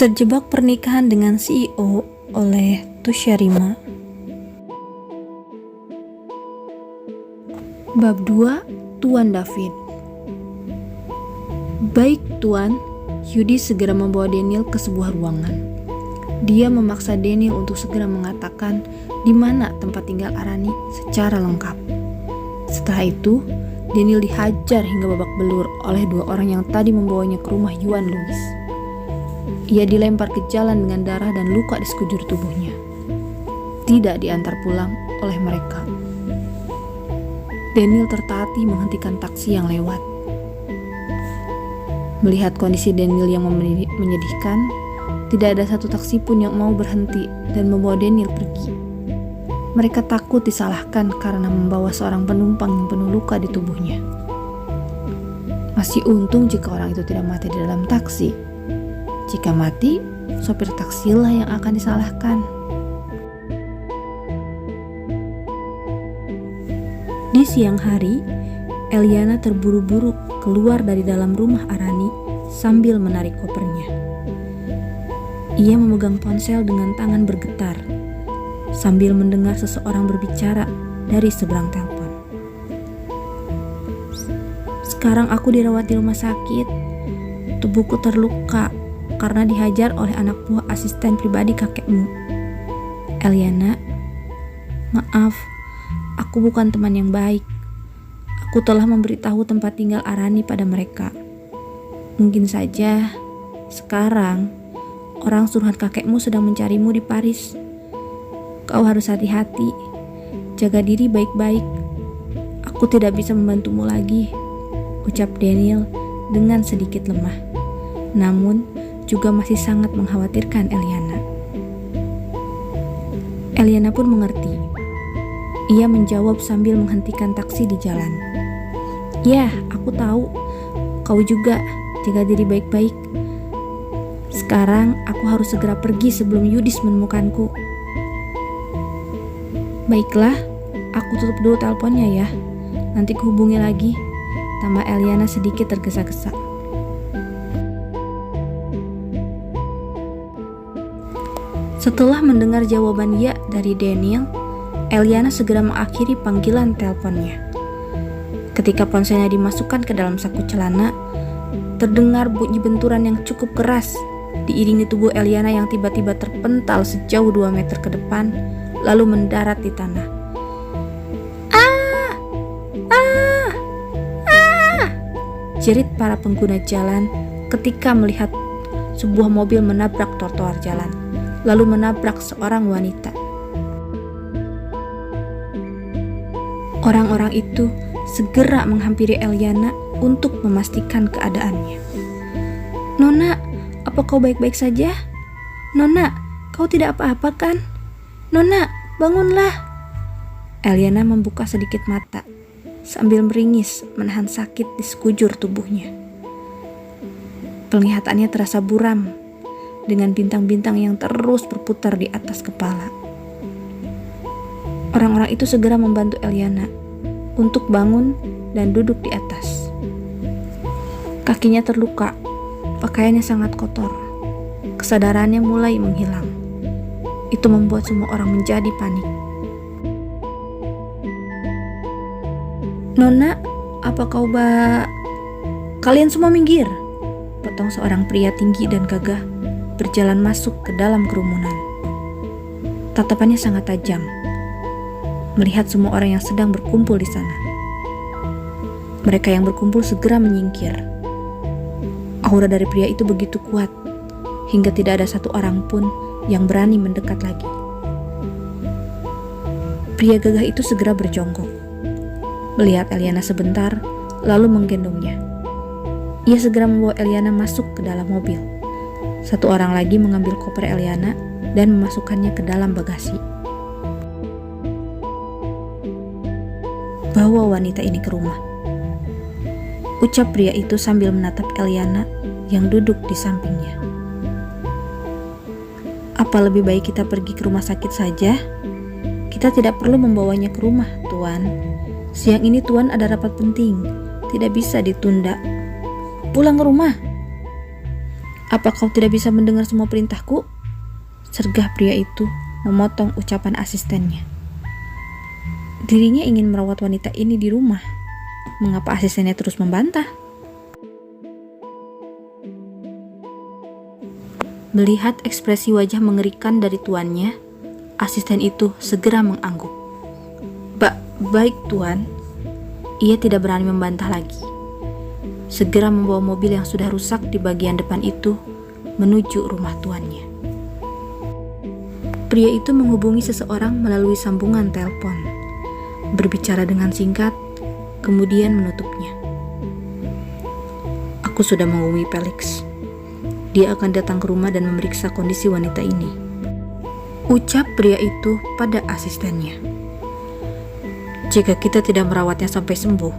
Terjebak pernikahan dengan CEO oleh Tushirima. Bab 2, Tuan David. Baik Tuan, Yudi segera membawa Daniel ke sebuah ruangan. Dia memaksa Daniel untuk segera mengatakan di mana tempat tinggal Arani secara lengkap. Setelah itu, Daniel dihajar hingga babak belur oleh dua orang yang tadi membawanya ke rumah Yuan Louis. Ia dilempar ke jalan dengan darah dan luka di sekujur tubuhnya. Tidak diantar pulang oleh mereka. Daniel tertatih menghentikan taksi yang lewat. Melihat kondisi Daniel yang menyedihkan, tidak ada satu taksi pun yang mau berhenti dan membawa Daniel pergi. Mereka takut disalahkan karena membawa seorang penumpang yang penuh luka di tubuhnya. Masih untung jika orang itu tidak mati di dalam taksi. Jika mati, sopir taksilah yang akan disalahkan. Di siang hari, Eliana terburu-buru keluar dari dalam rumah Arani sambil menarik kopernya. Ia memegang ponsel dengan tangan bergetar, sambil mendengar seseorang berbicara dari seberang telepon. Sekarang aku dirawat di rumah sakit. Tubuhku terluka karena dihajar oleh anak buah asisten pribadi kakekmu. Eliana, maaf, aku bukan teman yang baik. Aku telah memberitahu tempat tinggal Arani pada mereka. Mungkin saja sekarang orang suruhan kakekmu sedang mencarimu di Paris. Kau harus hati-hati, jaga diri baik-baik. Aku tidak bisa membantumu lagi, ucap Daniel dengan sedikit lemah. Namun juga masih sangat mengkhawatirkan Eliana. Eliana pun mengerti. Ia menjawab sambil menghentikan taksi di jalan. Ya, aku tahu. Kau juga jaga diri baik-baik. Sekarang aku harus segera pergi sebelum Yudis menemukanku. Baiklah, aku tutup dulu teleponnya ya. Nanti kuhubungi lagi. Tambah Eliana sedikit tergesa-gesa. Setelah mendengar jawaban ya dari Daniel, Eliana segera mengakhiri panggilan teleponnya. Ketika ponselnya dimasukkan ke dalam saku celana, terdengar bunyi benturan yang cukup keras, diiringi tubuh Eliana yang tiba-tiba terpental sejauh 2 meter ke depan, lalu mendarat di tanah. Jerit para pengguna jalan ketika melihat sebuah mobil menabrak trotoar jalan, lalu menabrak seorang wanita. Orang-orang itu segera menghampiri Eliana untuk memastikan keadaannya. Nona, apa kau baik-baik saja? Nona, kau tidak apa-apa kan? Nona, bangunlah. Eliana membuka sedikit mata sambil meringis menahan sakit di sekujur tubuhnya. Penglihatannya terasa buram dengan bintang-bintang yang terus berputar di atas kepala. Orang-orang itu segera membantu Eliana untuk bangun dan duduk di atas. Kakinya terluka, pakaiannya sangat kotor. Kesadarannya mulai menghilang. Itu membuat semua orang menjadi panik. Nona, apa kau Kalian semua minggir, potong seorang pria tinggi dan gagah berjalan masuk ke dalam kerumunan. Tatapannya sangat tajam, melihat semua orang yang sedang berkumpul di sana. Mereka yang berkumpul segera menyingkir. Aura dari pria itu begitu kuat, hingga tidak ada satu orang pun yang berani mendekat lagi. Pria gagah itu segera berjongkok, melihat Eliana sebentar, lalu menggendongnya. Ia segera membawa Eliana masuk ke dalam mobil. Satu orang lagi mengambil koper Eliana dan memasukkannya ke dalam bagasi. Bawa wanita ini ke rumah, ucap pria itu sambil menatap Eliana yang duduk di sampingnya. Apa lebih baik kita pergi ke rumah sakit saja? Kita tidak perlu membawanya ke rumah, Tuan. Siang ini Tuan ada rapat penting, tidak bisa ditunda. Pulang ke rumah. Apa kau tidak bisa mendengar semua perintahku? Sergah pria itu memotong ucapan asistennya. Dirinya ingin merawat wanita ini di rumah. Mengapa asistennya terus membantah? Melihat ekspresi wajah mengerikan dari tuannya, asisten itu segera mengangguk. Baik tuan. Ia tidak berani membantah lagi. Segera membawa mobil yang sudah rusak di bagian depan itu menuju rumah tuannya. Pria itu menghubungi seseorang melalui sambungan telepon, berbicara dengan singkat, kemudian menutupnya. Aku sudah menghubungi Felix. Dia akan datang ke rumah dan memeriksa kondisi wanita ini, ucap pria itu pada asistennya. Jika kita tidak merawatnya sampai sembuh,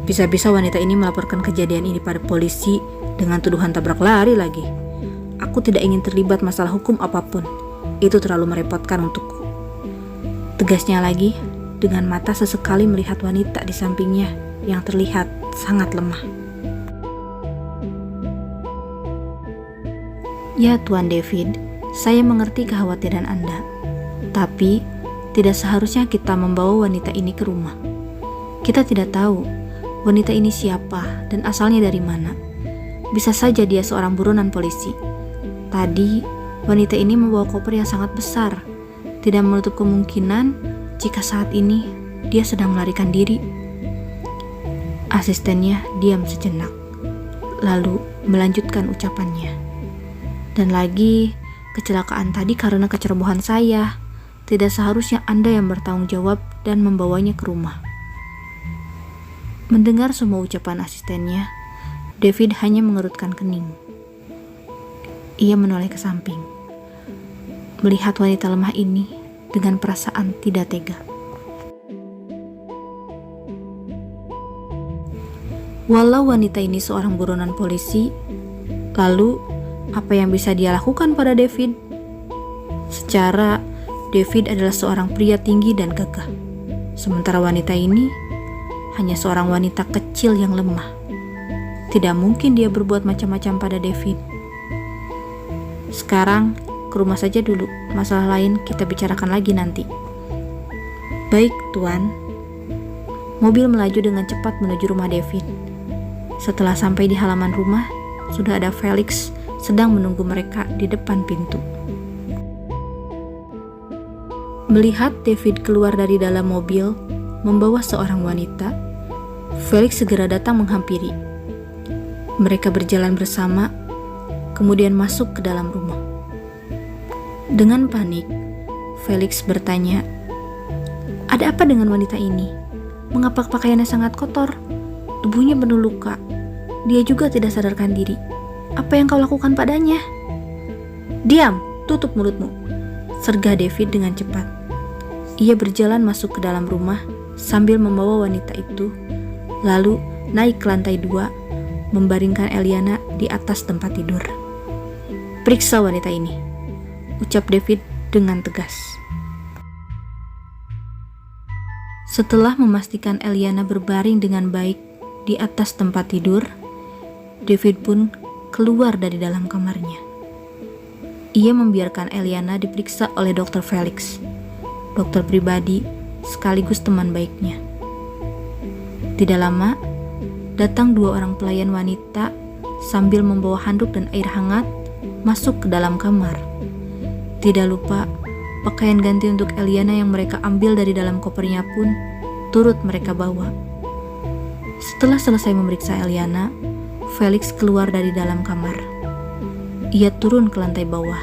bisa-bisa wanita ini melaporkan kejadian ini pada polisi dengan tuduhan tabrak lari lagi. Aku tidak ingin terlibat masalah hukum apapun. Itu terlalu merepotkan untukku. Tegasnya lagi, dengan mata sesekali melihat wanita di sampingnya yang terlihat sangat lemah. Ya Tuan David, saya mengerti kekhawatiran Anda. Tapi, tidak seharusnya kita membawa wanita ini ke rumah. Kita tidak tahu wanita ini siapa dan asalnya dari mana. Bisa saja dia seorang buronan polisi. Tadi, wanita ini membawa koper yang sangat besar. Tidak menutup kemungkinan jika saat ini dia sedang melarikan diri. Asistennya diam sejenak, lalu melanjutkan ucapannya. Dan lagi, kecelakaan tadi karena kecerobohan saya. Tidak seharusnya Anda yang bertanggung jawab dan membawanya ke rumah. Mendengar semua ucapan asistennya, David hanya mengerutkan kening. Ia menoleh ke samping, melihat wanita lemah ini dengan perasaan tidak tega. Walau wanita ini seorang buronan polisi, lalu apa yang bisa dia lakukan pada David? Secara, David adalah seorang pria tinggi dan gagah. Sementara wanita ini hanya seorang wanita kecil yang lemah. Tidak mungkin dia berbuat macam-macam pada David. Sekarang, ke rumah saja dulu. Masalah lain kita bicarakan lagi nanti. Baik, Tuan. Mobil melaju dengan cepat menuju rumah David. Setelah sampai di halaman rumah, sudah ada Felix sedang menunggu mereka di depan pintu. Melihat David keluar dari dalam mobil membawa seorang wanita, Felix segera datang menghampiri. Mereka berjalan bersama, kemudian masuk ke dalam rumah. Dengan panik, Felix bertanya, "Ada apa dengan wanita ini? Mengapa pakaiannya sangat kotor? Tubuhnya penuh luka. Dia juga tidak sadarkan diri. Apa yang kau lakukan padanya?" "Diam, tutup mulutmu," sergah David dengan cepat. Ia berjalan masuk ke dalam rumah sambil membawa wanita itu, lalu naik ke lantai 2, membaringkan Eliana di atas tempat tidur. "Periksa wanita ini," ucap David dengan tegas. Setelah memastikan Eliana berbaring dengan baik di atas tempat tidur, David pun keluar dari dalam kamarnya. Ia membiarkan Eliana diperiksa oleh Dr. Felix, dokter pribadi sekaligus teman baiknya. Tidak lama, datang 2 orang pelayan wanita sambil membawa handuk dan air hangat masuk ke dalam kamar. Tidak lupa, pakaian ganti untuk Eliana yang mereka ambil dari dalam kopernya pun turut mereka bawa. Setelah selesai memeriksa Eliana, Felix keluar dari dalam kamar. Ia turun ke lantai bawah,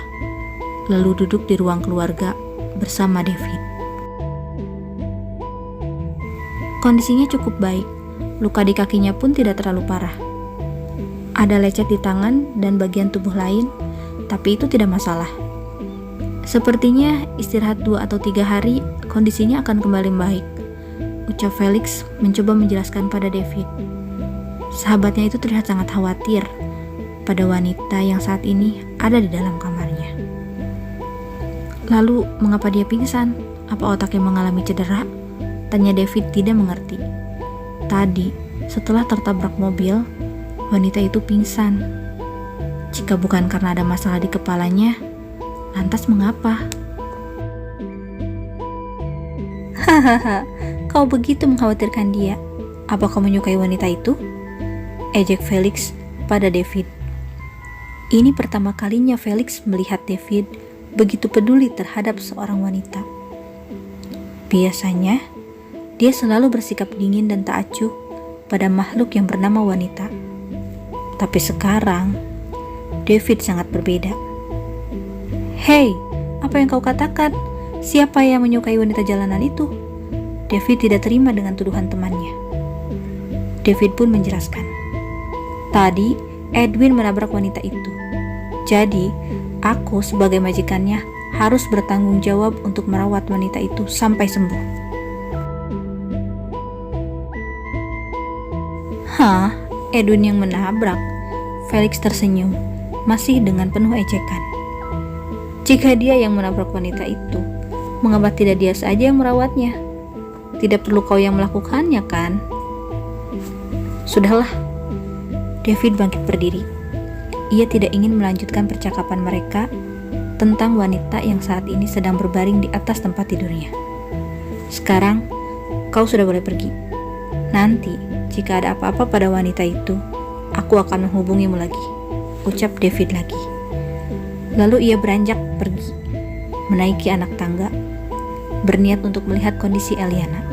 lalu duduk di ruang keluarga bersama David. Kondisinya cukup baik, luka di kakinya pun tidak terlalu parah. Ada lecet di tangan dan bagian tubuh lain, tapi itu tidak masalah. Sepertinya istirahat 2 atau 3 hari, kondisinya akan kembali baik, ucap Felix mencoba menjelaskan pada David. Sahabatnya itu terlihat sangat khawatir pada wanita yang saat ini ada di dalam kamarnya. Lalu, mengapa dia pingsan? Apa otaknya mengalami cedera? Tanya David tidak mengerti. Tadi, setelah tertabrak mobil, wanita itu pingsan. Jika bukan karena ada masalah di kepalanya, lantas mengapa? Hahaha, kau begitu mengkhawatirkan dia. Apa kau menyukai wanita itu? Ejek Felix pada David. Ini pertama kalinya Felix melihat David begitu peduli terhadap seorang wanita. Biasanya, dia selalu bersikap dingin dan tak acuh pada makhluk yang bernama wanita. Tapi sekarang, David sangat berbeda. Hei, apa yang kau katakan? Siapa yang menyukai wanita jalanan itu? David tidak terima dengan tuduhan temannya. David pun menjelaskan. Tadi, Edwin menabrak wanita itu. Jadi, aku sebagai majikannya harus bertanggung jawab untuk merawat wanita itu sampai sembuh. Hah? Edwin yang menabrak? Felix tersenyum, masih dengan penuh ejekan. Jika dia yang menabrak wanita itu, mengapa tidak dia saja yang merawatnya? Tidak perlu kau yang melakukannya, kan? Sudahlah. David bangkit berdiri. Ia tidak ingin melanjutkan percakapan mereka tentang wanita yang saat ini sedang berbaring di atas tempat tidurnya. Sekarang, kau sudah boleh pergi. Nanti, jika ada apa-apa pada wanita itu, aku akan menghubungimu lagi, ucap David lagi. Lalu ia beranjak pergi, menaiki anak tangga, berniat untuk melihat kondisi Eliana.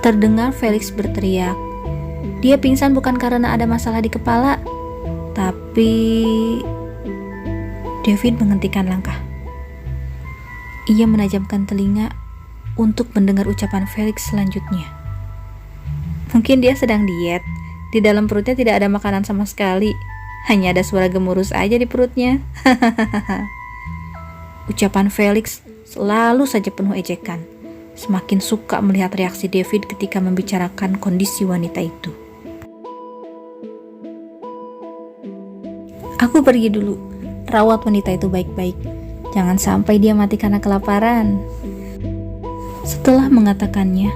Terdengar Felix berteriak. Dia pingsan bukan karena ada masalah di kepala, tapi David menghentikan langkah. Ia menajamkan telinga untuk mendengar ucapan Felix selanjutnya. Mungkin dia sedang diet. Di dalam perutnya tidak ada makanan sama sekali. Hanya ada suara gemuruh aja di perutnya. Ucapan Felix selalu saja penuh ejekan. Semakin suka melihat reaksi David ketika membicarakan kondisi wanita itu. Aku pergi dulu. Rawat wanita itu baik-baik. Jangan sampai dia mati karena kelaparan. Setelah mengatakannya,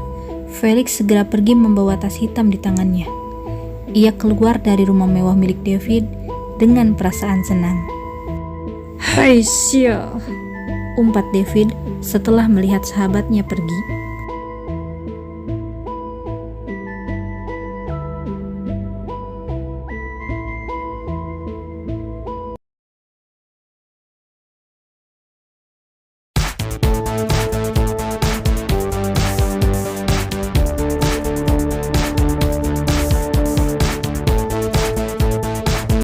Felix segera pergi membawa tas hitam di tangannya. Ia keluar dari rumah mewah milik David dengan perasaan senang. Hai sia, umpat David setelah melihat sahabatnya pergi.